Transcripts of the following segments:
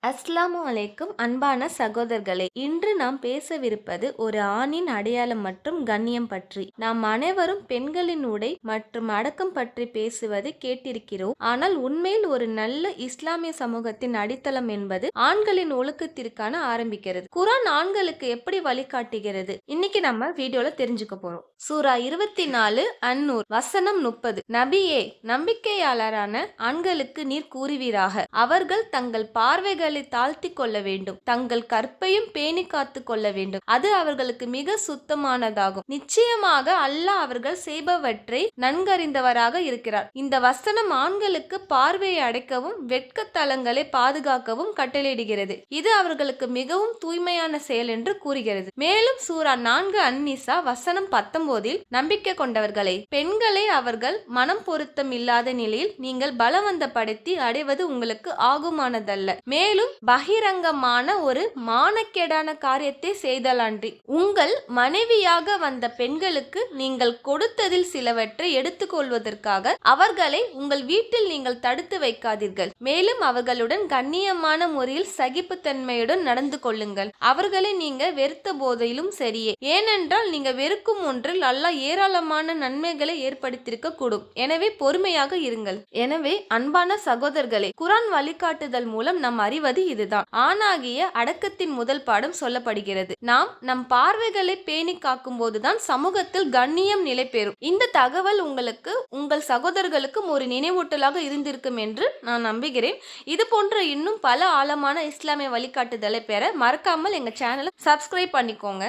அஸ்ஸலாமு அலைக்கும் அன்பான சகோதரர்களே, இன்று நாம் பேசவிருப்பது ஒரு ஆணின் அடையாளம் மற்றும் கண்ணியம் பற்றி. நாம் அனைவரும் பெண்களின் உடை மற்றும் அடக்கம் பற்றி பேசுவது கேட்டிருக்கிறோம். ஆனால் உண்மையில் ஒரு நல்ல இஸ்லாமிய சமூகத்தின் அடித்தளம் என்பது ஆண்களின் ஒழுக்கத்திற்கான ஆரம்பிக்கிறது. குர்ஆன் ஆண்களுக்கு எப்படி வழிகாட்டுகிறது? இன்னைக்கு நம்ம வீடியோல தெரிஞ்சுக்க போறோம். சூரா 24 அன்-நூர் வசனம் 30. நபியே, நம்பிக்கையாளரான ஆண்களுக்கு நீர் கூறுவீராக, அவர்கள் தங்கள் பார்வைகளை தாழ்த்தி கொள்ள வேண்டும், தங்கள் கற்பையும் பேணி காத்து கொள்ள வேண்டும், அது அவர்களுக்கு மிக சுத்தமானதாகும். நிச்சயமாக அல்லாஹ் அவர்கள் செய்பவற்றை நன்கறிந்தவராக இருக்கிறார். இந்த வசனம் ஆண்களுக்கு பார்வையை அடைக்கவும் வெட்கத்தலங்களை பாதுகாக்கவும் கட்டளையிடுகிறது. இது அவர்களுக்கு மிகவும் தூய்மையான செயல் என்று கூறுகிறது. மேலும் சூரா 4 அன்-நிசா வசனம் 19, நம்பிக்கை கொண்டவர்களை, பெண்களை அவர்கள் மனம் பொருத்தம் இல்லாத நிலையில் நீங்கள் பலவந்தப்படுத்தி அடைவது உங்களுக்கு ஆகுமானதல்ல. மேலும் பகிரங்கமான ஒரு மானக்கேடான காரியத்தை செய்தலான்றி உங்கள் மனைவியாக வந்த பெண்களுக்கு நீங்கள் கொடுத்ததில் சிலவற்றை எடுத்துக்கொள்வதற்காக அவர்களை உங்கள் வீட்டில் நீங்கள் தடுத்து வைக்காதீர்கள். மேலும் அவர்களுடன் கண்ணியமான முறையில் சகிப்புத்தன்மையுடன் நடந்து கொள்ளுங்கள். அவர்களை நீங்க வெறுத்த போதிலும் சரியே, ஏனென்றால் நீங்க வெறுக்கும் ஒன்றில் அல்லாஹ் ஏராளமான நன்மைகளை ஏற்படுத்தியிருக்க கூடும். எனவே பொறுமையாக இருங்கள். எனவே அன்பான சகோதரர்களே, குர்ஆன் வழிகாட்டுதல் மூலம் நாம் அறிவது இதுதான். ஆணாகிய அடக்கத்தின் முதல் பாடம் சொல்லப்படுகிறது. நாம் நம் பார்வைகளை பேணி காக்கும் போதுதான் சமூகத்தில் கண்ணியம் நிலை பெறும். இந்த தகவல் உங்களுக்கு உங்கள் சகோதரர்களுக்கும் ஒரு நினைவூட்டலாக இருந்திருக்கும் என்று நான் நம்புகிறேன். இது போன்ற இன்னும் பல ஆழமான இஸ்லாமிய வழிகாட்டுதலை பெற மறக்காமல் எங்க சேனலை சப்ஸ்கிரைப் பண்ணிக்கோங்க.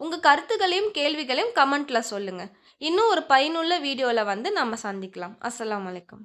உங்க கருத்துகளையும் கேள்விகளையும் கமெண்ட்ல சொல்லுங்க. இன்னும் ஒரு பயனுள்ள வீடியோல நம்ம சந்திக்கலாம். அஸ்ஸலாமு அலைக்கும்.